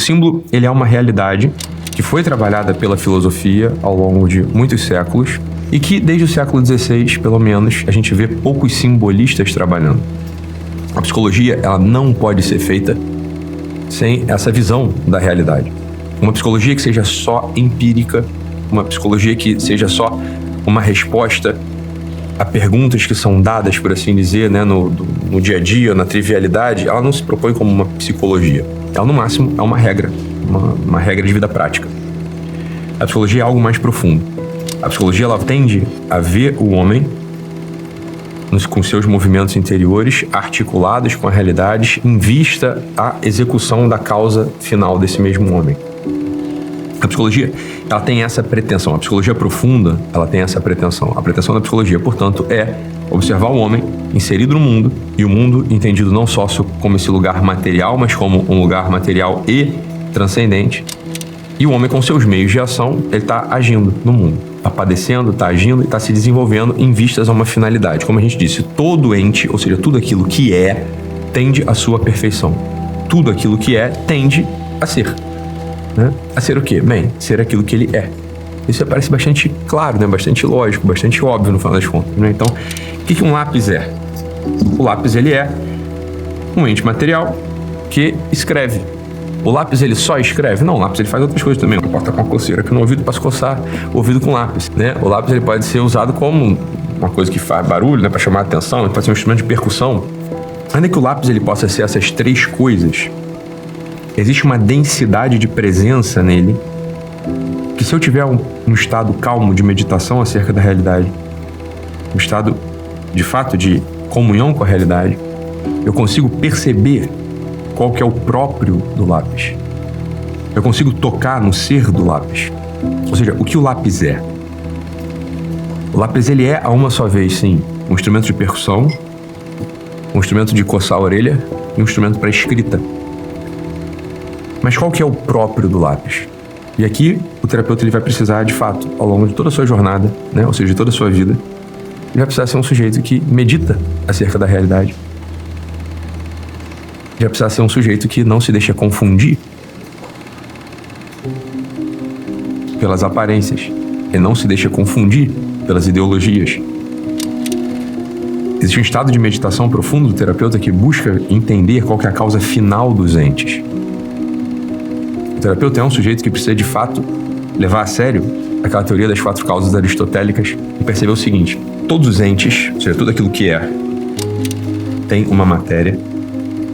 símbolo, ele é uma realidade que foi trabalhada pela filosofia ao longo de muitos séculos e que, desde o século XVI, pelo menos, a gente vê poucos simbolistas trabalhando. A psicologia, ela não pode ser feita sem essa visão da realidade. Uma psicologia que seja só empírica, uma psicologia que seja só uma resposta a perguntas que são dadas, por assim dizer, né, no dia a dia, na trivialidade, ela não se propõe como uma psicologia. Ela, no máximo, é uma regra, uma regra de vida prática. A psicologia é algo mais profundo. A psicologia, ela tende a ver o homem com seus movimentos interiores articulados com a realidade em vista à execução da causa final desse mesmo homem. A psicologia, ela tem essa pretensão. A psicologia profunda, ela tem essa pretensão. A pretensão da psicologia, portanto, é observar o homem inserido no mundo, e o mundo entendido não só como esse lugar material, mas como um lugar material e transcendente. E o homem, com seus meios de ação, ele está agindo no mundo. Está padecendo, está agindo e está se desenvolvendo em vistas a uma finalidade. Como a gente disse, todo ente, ou seja, tudo aquilo que é, tende à sua perfeição. Tudo aquilo que é, tende a ser. Né? A ser o quê? Bem, ser aquilo que ele é. Isso parece bastante claro, né? Bastante lógico, bastante óbvio no final das contas. Né? Então, o que um lápis é? O lápis, ele é um ente material que escreve. O lápis, ele só escreve? Não, o lápis, ele faz outras coisas também. Eu posso estar com uma coceira aqui no ouvido, posso coçar o ouvido com lápis, né? O lápis, ele pode ser usado como uma coisa que faz barulho, né? Para chamar a atenção, ele pode ser um instrumento de percussão. Ainda que o lápis, ele possa ser essas três coisas, existe uma densidade de presença nele que, se eu tiver um estado calmo de meditação acerca da realidade, um estado, de fato, de comunhão com a realidade, eu consigo perceber qual que é o próprio do lápis. Eu consigo tocar no ser do lápis. Ou seja, o que o lápis é? O lápis, ele é, a uma só vez, sim, um instrumento de percussão, um instrumento de coçar a orelha e um instrumento para escrita. Mas qual que é o próprio do lápis? E aqui o terapeuta, ele vai precisar, de fato, ao longo de toda a sua jornada, né, ou seja, de toda a sua vida, ele vai precisar ser um sujeito que medita acerca da realidade. Ele vai precisar ser um sujeito que não se deixa confundir pelas aparências. Ele não se deixa confundir pelas ideologias. Existe um estado de meditação profundo do terapeuta que busca entender qual que é a causa final dos entes. O terapeuta é um sujeito que precisa, de fato, levar a sério aquela teoria das 4 causas aristotélicas e perceber o seguinte: todos os entes, ou seja, tudo aquilo que é, tem uma matéria,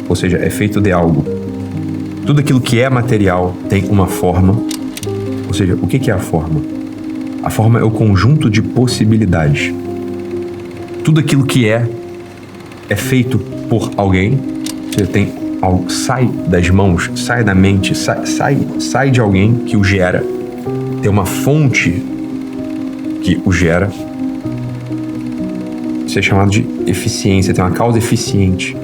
ou seja, é feito de algo. Tudo aquilo que é material tem uma forma, ou seja, o que é a forma? A forma é o conjunto de possibilidades. Tudo aquilo que é feito por alguém, ou seja, tem algo, sai das mãos, sai da mente, sai de alguém que o gera, tem uma fonte que o gera. Isso é chamado de eficiência, tem uma causa eficiente.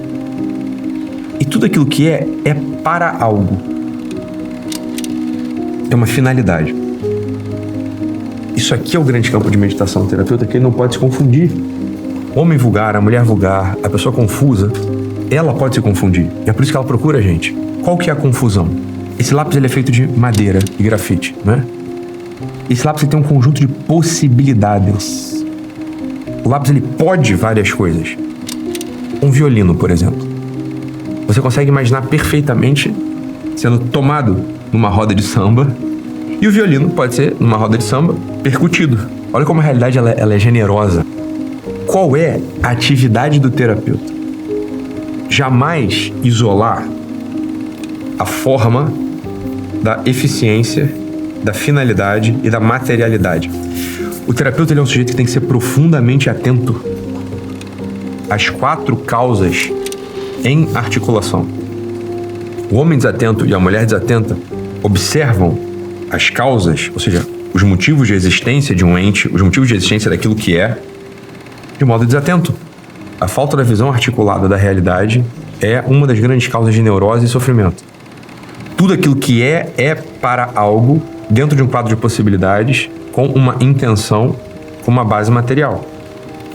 E tudo aquilo que é para algo. É uma finalidade. Isso aqui é o grande campo de meditação do terapeuta, que ele não pode se confundir. O homem vulgar, a mulher vulgar, a pessoa confusa, ela pode se confundir. E é por isso que ela procura a gente. Qual que é a confusão? Esse lápis, ele é feito de madeira e grafite, né? Esse lápis, ele tem um conjunto de possibilidades. O lápis, ele pode várias coisas. Um violino, por exemplo. Você consegue imaginar perfeitamente sendo tomado numa roda de samba, e o violino pode ser, numa roda de samba, percutido. Olha como a realidade ela é generosa. Qual é a atividade do terapeuta? Jamais isolar a forma da eficiência, da finalidade e da materialidade. O terapeuta, ele é um sujeito que tem que ser profundamente atento às 4 causas em articulação. O homem desatento e a mulher desatenta observam as causas, ou seja, os motivos de existência de um ente, os motivos de existência daquilo que é, de modo desatento. A falta da visão articulada da realidade é uma das grandes causas de neurose e sofrimento. Tudo aquilo que é para algo dentro de um quadro de possibilidades, com uma intenção, com uma base material.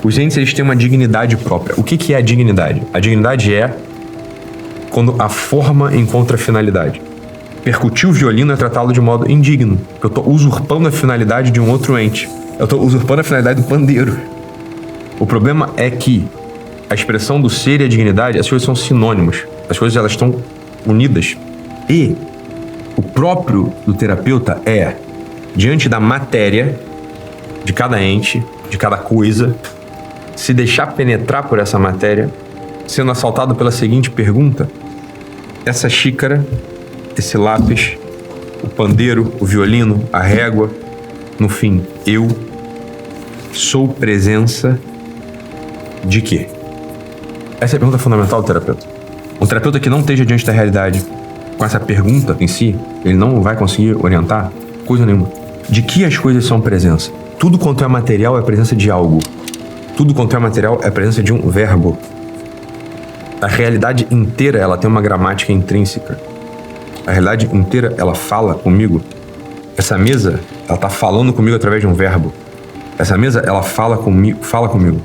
Os entes, eles têm uma dignidade própria. O que é a dignidade? A dignidade é quando a forma encontra a finalidade. Percutir o violino é tratá-lo de modo indigno, porque eu estou usurpando a finalidade de um outro ente. Eu estou usurpando a finalidade do pandeiro. O problema é que a expressão do ser e a dignidade, as coisas são sinônimos. As coisas, elas estão unidas. E o próprio do terapeuta é, diante da matéria de cada ente, de cada coisa, se deixar penetrar por essa matéria, sendo assaltado pela seguinte pergunta: essa xícara, esse lápis, o pandeiro, o violino, a régua, no fim, eu sou presença de quê? Essa é a pergunta fundamental do terapeuta. Um terapeuta que não esteja diante da realidade com essa pergunta em si, ele não vai conseguir orientar coisa nenhuma. De que as coisas são presença? Tudo quanto é material é presença de algo. Tudo quanto é material é presença de um verbo. A realidade inteira, ela tem uma gramática intrínseca. A realidade inteira, ela fala comigo. Essa mesa, ela tá falando comigo através de um verbo. Essa mesa, ela fala comigo.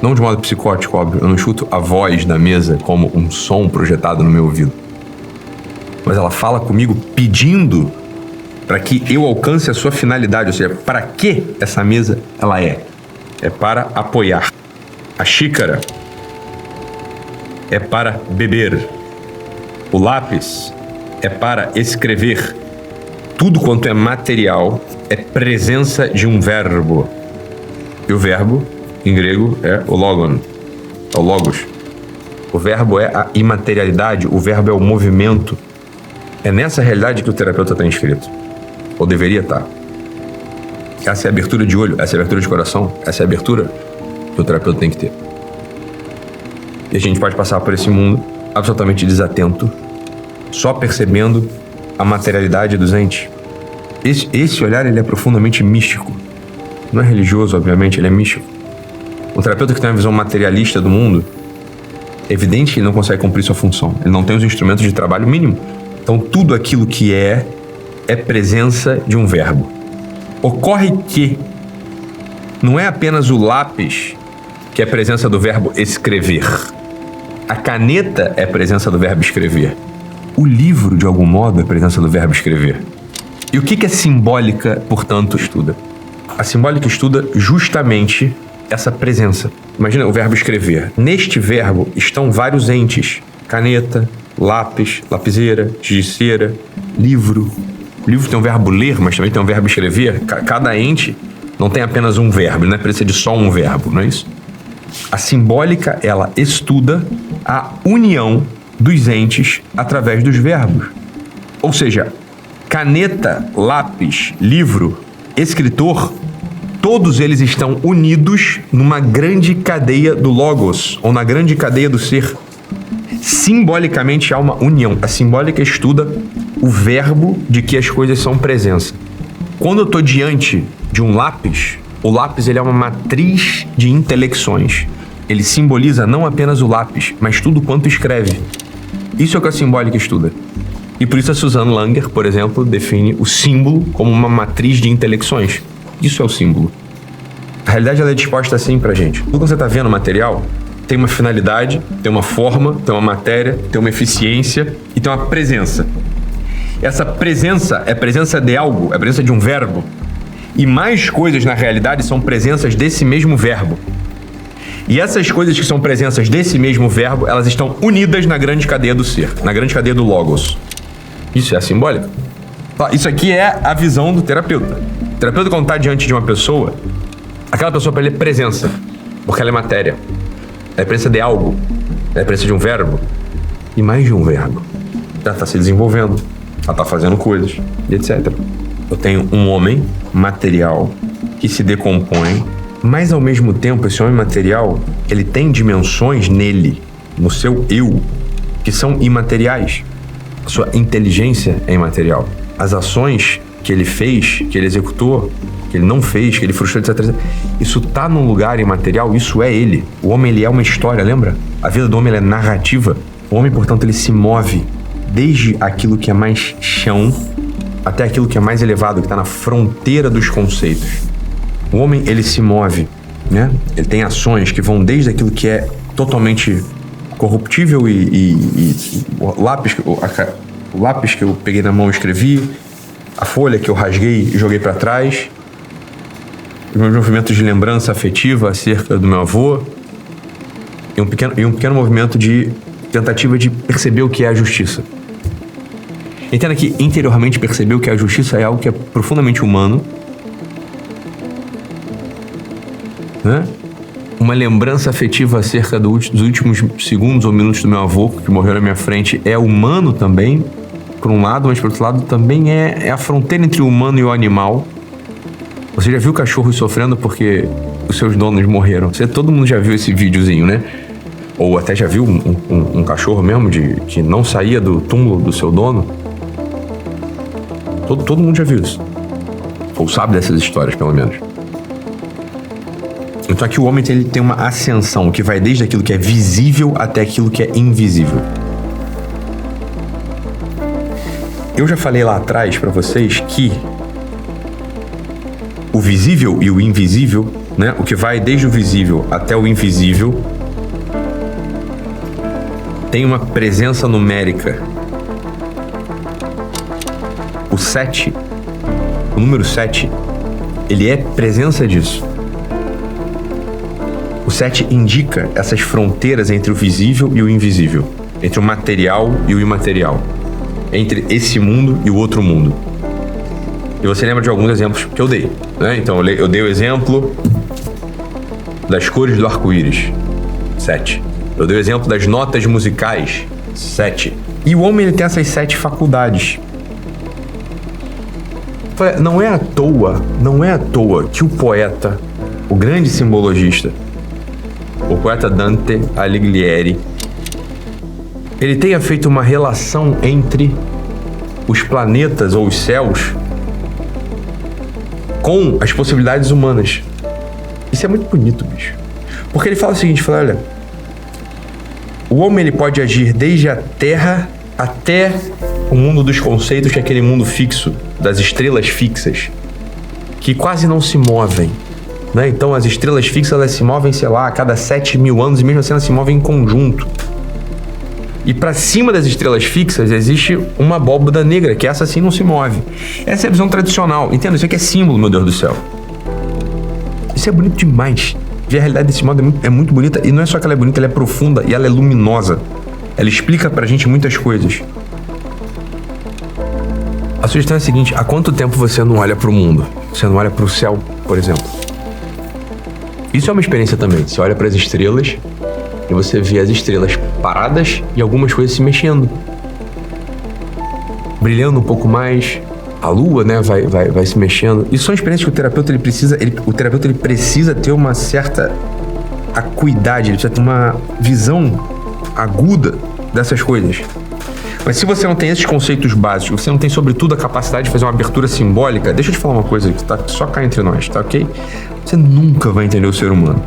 Não de modo psicótico, óbvio. Eu não escuto a voz da mesa como um som projetado no meu ouvido. Mas ela fala comigo pedindo para que eu alcance a sua finalidade. Ou seja, para que essa mesa ela é? É para apoiar. A xícara é para beber. O lápis é para escrever. Tudo quanto é material é presença de um verbo. E o verbo, em grego, é o logon, é o logos. O verbo é a imaterialidade, o verbo é o movimento. É nessa realidade que o terapeuta está inscrito. Ou deveria estar. Essa é a abertura de olho, essa é a abertura de coração, essa é a abertura que o terapeuta tem que ter. E a gente pode passar por esse mundo absolutamente desatento, só percebendo a materialidade dos entes. Esse olhar, ele é profundamente místico. Não é religioso, obviamente, ele é místico. O terapeuta que tem uma visão materialista do mundo, é evidente que ele não consegue cumprir sua função. Ele não tem os instrumentos de trabalho mínimo. Então, tudo aquilo que é presença de um verbo. Ocorre que não é apenas o lápis que é presença do verbo escrever. A caneta é presença do verbo escrever. O livro, de algum modo, é presença do verbo escrever. E o que a simbólica, portanto, estuda? A simbólica estuda justamente essa presença. Imagina o verbo escrever. Neste verbo estão vários entes. Caneta, lápis, lapiseira, giz de cera, livro. O livro tem um verbo ler, mas também tem um verbo escrever. Cada ente não tem apenas um verbo, ele não é presença de só um verbo, não é isso? A simbólica, ela estuda a união dos entes através dos verbos. Ou seja, caneta, lápis, livro, escritor, todos eles estão unidos numa grande cadeia do logos, ou na grande cadeia do ser. Simbolicamente há uma união. A simbólica estuda o verbo de que as coisas são presença. Quando eu estou diante de um lápis, o lápis ele é uma matriz de intelecções. Ele simboliza não apenas o lápis, mas tudo quanto escreve. Isso é o que a simbólica estuda. E por isso a Suzanne Langer, por exemplo, define o símbolo como uma matriz de intelecções. Isso é o símbolo. A realidade ela é disposta assim pra gente. Tudo que você está vendo no material tem uma finalidade, tem uma forma, tem uma matéria, tem uma eficiência e tem uma presença. Essa presença é presença de algo, é presença de um verbo. E mais coisas na realidade são presenças desse mesmo verbo. E essas coisas que são presenças desse mesmo verbo, elas estão unidas na grande cadeia do ser, na grande cadeia do logos. Isso é a simbólica. Isso aqui é a visão do terapeuta. O terapeuta, quando está diante de uma pessoa, aquela pessoa para ele é presença, porque ela é matéria. Ela é presença de algo, ela é presença de um verbo e mais de um verbo. Ela está se desenvolvendo, ela está fazendo coisas, etc. Eu tenho um homem material que se decompõe, mas ao mesmo tempo esse homem material, ele tem dimensões nele, no seu eu, que são imateriais. A sua inteligência é imaterial. As ações que ele fez, que ele executou, que ele não fez, que ele frustrou, etc. Isso tá num lugar imaterial, isso é ele. O homem, ele é uma história, lembra? A vida do homem, ela é narrativa. O homem, portanto, ele se move desde aquilo que é mais chão até aquilo que é mais elevado, que está na fronteira dos conceitos. O homem, ele se move, né? Ele tem ações que vão desde aquilo que é totalmente corruptível e o lápis, o lápis que eu peguei na mão e escrevi, a folha que eu rasguei e joguei para trás, os meus movimentos de lembrança afetiva acerca do meu avô, e um pequeno movimento de tentativa de perceber o que é a justiça. Entenda que interiormente perceber o que é a justiça é algo que é profundamente humano, né? Uma lembrança afetiva acerca dos últimos segundos ou minutos do meu avô, que morreu na minha frente, é humano também, por um lado, mas por outro lado também é a fronteira entre o humano e o animal. Você já viu cachorros sofrendo porque os seus donos morreram? Todo mundo já viu esse videozinho, né? Ou até já viu um cachorro mesmo que não saía do túmulo do seu dono? Todo mundo já viu isso. Ou sabe dessas histórias, pelo menos. Então aqui o homem ele tem uma ascensão que vai desde aquilo que é visível até aquilo que é invisível. Eu já falei lá atrás para vocês que o visível e o invisível, né, o que vai desde o visível até o invisível, tem uma presença numérica. O 7, o número 7, ele é presença disso. O 7 indica essas fronteiras entre o visível e o invisível, entre o material e o imaterial, entre esse mundo e o outro mundo. E você lembra de alguns exemplos que eu dei, né? Então eu dei o exemplo das cores do arco-íris, 7. Eu dei o exemplo das notas musicais, 7. E o homem ele tem essas 7 faculdades. Não é à toa que o poeta, o grande simbologista, o poeta Dante Alighieri, ele tenha feito uma relação entre os planetas ou os céus com as possibilidades humanas. Isso é muito bonito, bicho. Porque ele fala o seguinte, olha, o homem ele pode agir desde a Terra até o mundo dos conceitos, que é aquele mundo fixo, das estrelas fixas, que quase não se movem. Né? Então as estrelas fixas elas se movem, sei lá, a cada 7.000 anos e mesmo assim elas se movem em conjunto. E para cima das estrelas fixas existe uma abóbada negra, que essa sim não se move. Essa é a visão tradicional. Entenda, isso aqui é símbolo, meu Deus do céu. Isso é bonito demais. Ver a realidade desse modo é muito bonita. E não é só que ela é bonita, ela é profunda e ela é luminosa. Ela explica pra gente muitas coisas. A sugestão é a seguinte: há quanto tempo você não olha pro mundo? Você não olha pro céu, por exemplo? Isso é uma experiência também. Você olha para as estrelas e você vê as estrelas paradas e algumas coisas se mexendo, brilhando um pouco mais. A lua, né, vai se mexendo. Isso são experiências que o terapeuta ele precisa ter uma certa acuidade, ele precisa ter uma visão aguda dessas coisas. Mas se você não tem esses conceitos básicos, você não tem sobretudo a capacidade de fazer uma abertura simbólica, deixa eu te falar uma coisa que tá só cá entre nós, tá ok? Você nunca vai entender o ser humano.